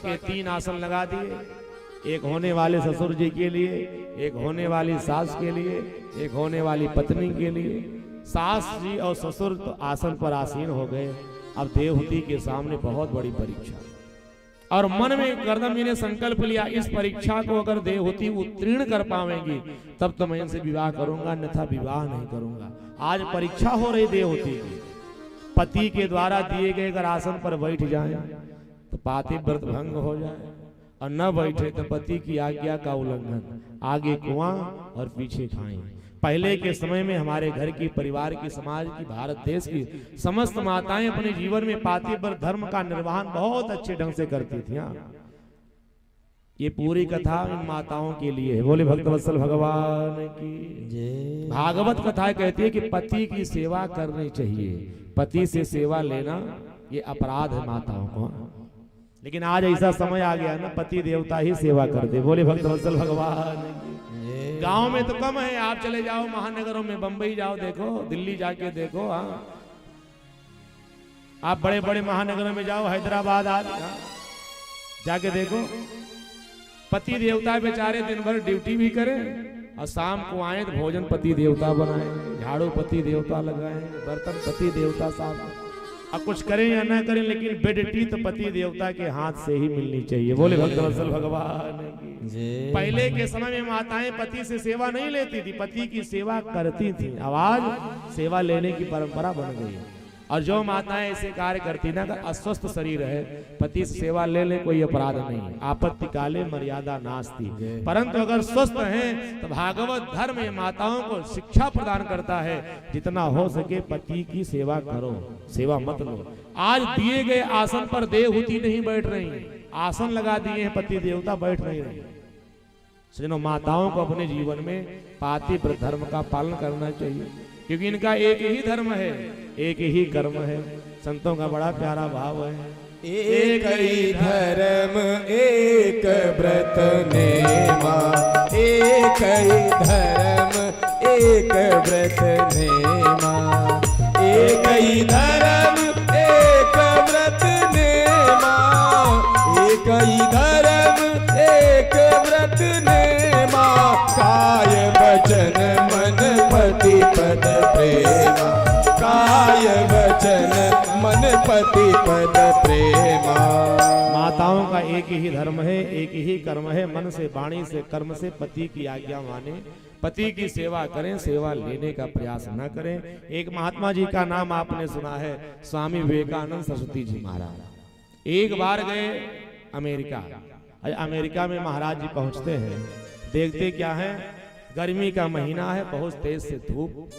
के 3 आसन लगा दिए, एक होने वाले ससुर जी के लिए, एक होने वाली सास के लिए, एक होने वाली पत्नी के लिए। सास जी और ससुर तो आसन पर आसीन हो गए। अब देवहूति के सामने बहुत बड़ी परीक्षा, और मन में गर्दन जी ने संकल्प लिया, इस परीक्षा को अगर देवहूति उत्तीर्ण कर पावेंगी तब तो मैं इनसे विवाह करूंगा, अन्यथा विवाह नहीं करूंगा। आज परीक्षा हो रही देवहूति की। पति के द्वारा दिए गए अगर आसन पर बैठ जाए तो पातिव्रत भंग हो जाए, और न बैठे तो पति की आज्ञा का उल्लंघन, आगे कुआं और पीछे खाएं। पहले के समय में हमारे घर की, परिवार की, समाज की, भारत देश की समस्त माताएं अपने जीवन में पातिव्रत धर्म का निर्वहन बहुत अच्छे ढंग से करती थी। ये पूरी कथा इन माताओं के लिए है। बोले भक्तवत्सल भगवान की जय। भागवत कथा कहती है कि पति की सेवा करनी चाहिए, पति से सेवा लेना ये अपराध है माताओं को। लेकिन आज ऐसा समय आ गया ना, पति देवता ही सेवा करते। बोले भक्तवत्सल भगवान की। गांव में तो कम है, आप चले जाओ महानगरों में, बंबई जाओ देखो, दिल्ली जाके देखो, हाँ आप बड़े बड़े महानगरों में जाओ, हैदराबाद आज जाके देखो, पति देवता बेचारे दिन भर ड्यूटी भी करें और शाम को आए तो भोजन पति देवता बनाए, झाड़ू पति देवता लगाए, बर्तन पति देवता साफ। अब कुछ करें या ना करें, लेकिन बेडटी तो पति देवता के हाथ से ही मिलनी चाहिए। बोले भक्तवत्सल भगवान की। पहले के समय में माताएं पति से सेवा नहीं लेती थी, पति की सेवा करती थी। आज सेवा लेने की परंपरा बन गई है, और जो माताएं ऐसे कार्य करती ना, अगर अस्वस्थ शरीर है, पति से सेवा ले ले, कोई अपराध नहीं। आपत्ति काले मर्यादा नास्ति। परंतु अगर स्वस्थ हैं तो भागवत धर्म माताओं को शिक्षा प्रदान करता है, जितना हो सके पति की सेवा करो, सेवा मत लो। आज दिए गए आसन पर देवहूति नहीं बैठ रही, आसन लगा दिए हैं पति देवता, बैठ नहीं रही। सज्जनों, माताओं को अपने जीवन में पातिव्रत धर्म का पालन करना चाहिए, क्योंकि इनका एक ही धर्म है, एक ही कर्म है। संतों का बड़ा प्यारा भाव है, एक ही धर्म एक व्रत नेमा, एक ही धर्म एक व्रत नेमा, एक ही धर्म एक व्रत नेमा, एक ही धर्म एक व्रत नेमा, काय वचन मन पति पद प्रेमा, काय वचन मन पति पद प्रेमा। माताओं का एक ही धर्म है, एक ही कर्म है। मन से, वाणी से, कर्म से पति की आज्ञा माने, पति की सेवा करें, सेवा लेने का प्रयास न करें। एक महात्मा जी का नाम आपने सुना है, स्वामी विवेकानंद सरस्वती जी महाराज। एक बार गए अमेरिका। अमेरिका में महाराज जी पहुंचते हैं, देखते क्या है, गर्मी का महीना है, बहुत तेज से धूप,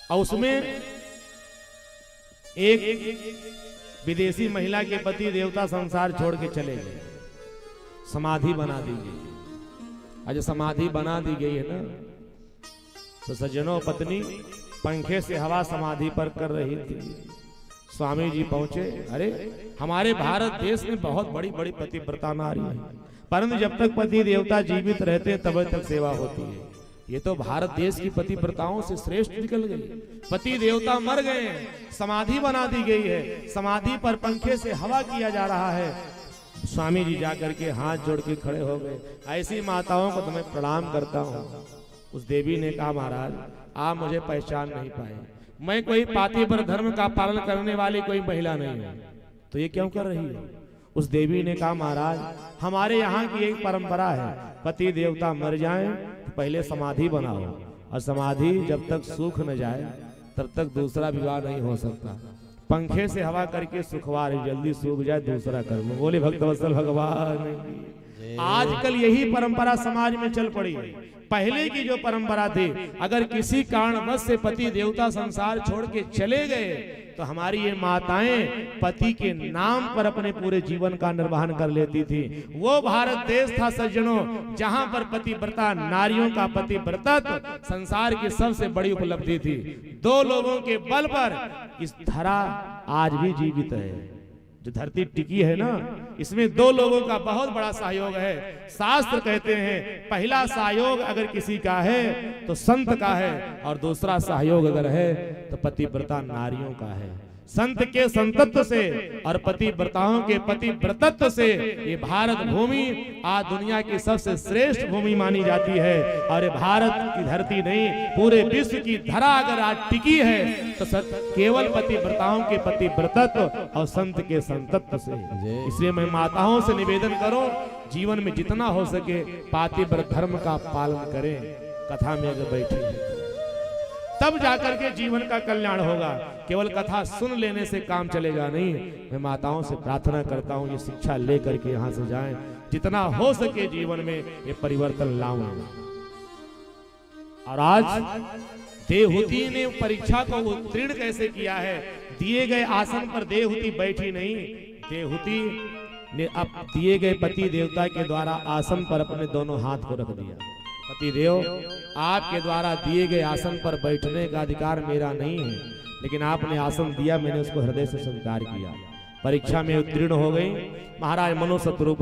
और उसमें एक विदेशी महिला के पति देवता संसार छोड़ के चले गए, समाधि बना दी गई। आज समाधि बना दी गई है ना, तो सज्जनों, पत्नी पंखे से हवा समाधि पर कर रही थी। स्वामी जी पहुंचे, अरे हमारे भारत देश में बहुत बड़ी बड़ी पतिव्रता नारी है, परंतु जब तक पति देवता जीवित रहते हैं तब तक सेवा होती है। ये तो भारत देश की पतिव्रताओं से श्रेष्ठ निकल गई। पति देवता मर गए, समाधि बना दी गई है, समाधि पर पंखे से हवा किया जा रहा है। स्वामी जी जाकर के हाथ जोड़ के खड़े हो गए, ऐसी माताओं को तो मैं प्रणाम करता हूँ। उस देवी ने कहा, महाराज आप मुझे पहचान नहीं पाए, मैं कोई पातिव्रत धर्म का पालन करने वाली कोई महिला नहीं हूँ, तो ये क्यों कर रही है? उस देवी ने कहा, महाराज हमारे यहाँ की एक परंपरा है, पति देवता मर जाएं तो पहले समाधि बनाओ, और समाधि जब तक सूख न जाए तब तक दूसरा विवाह नहीं हो सकता। पंखे से हवा करके सुखवा रही, जल्दी सूख जाए दूसरा कर्म। बोले भक्तवत्सल भगवान। आजकल यही परंपरा समाज में चल पड़ी है। पहले की जो परंपरा थी, अगर किसी कारणवश से पति देवता संसार छोड़ के चले गए तो हमारी ये माताएं पति के नाम पर अपने पूरे जीवन का निर्वहन कर लेती थी। वो भारत देश था सज्जनों, जहां पर पतिव्रता नारियों का पतिव्रता संसार की सबसे बड़ी उपलब्धि थी। दो लोगों के बल पर इस धरा आज भी जीवित है। जो धरती टिकी है ना, इसमें दो लोगों का बहुत बड़ा सहयोग है। शास्त्र कहते हैं पहला सहयोग अगर किसी का है तो संत का है, और दूसरा सहयोग अगर है तो पतिव्रता नारियों का है। संत के संतत्व से और पतिव्रताओं के पतिव्रतत्व से ये भारत भूमि आज दुनिया की सबसे श्रेष्ठ भूमि मानी जाती है। और ये भारत की धरती नहीं, पूरे विश्व की धरा अगर आज टिकी है तो केवल पतिव्रताओं के पतिव्रतत्व और संत के संतत्व से। इसलिए मैं माताओं से निवेदन करूं, जीवन में जितना हो सके पातिव्रत धर्म का पालन करें। कथा में अगर बैठे हैं तब जाकर के जीवन का कल्याण होगा, केवल कथा सुन लेने से काम चलेगा नहीं। मैं माताओं से प्रार्थना करता हूं ये शिक्षा लेकर के यहां से जाएं, जितना हो सके जीवन में ये परिवर्तन लाऊं। और आज देवहूति ने परीक्षा को उत्तीर्ण कैसे किया है? दिए गए आसन पर देवहूति बैठी नहीं, देवहूति ने अब दिए गए पति देवता के द्वारा आसन पर अपने दोनों हाथ को रख दिया। पति देव, आपके द्वारा दिए गए आसन पर बैठने का अधिकार मेरा नहीं है, लेकिन आपने आसन दिया, मैंने उसको हृदय से स्वीकार किया। परीक्षा में उत्तीर्ण हो गई। महाराज मनोसतरूप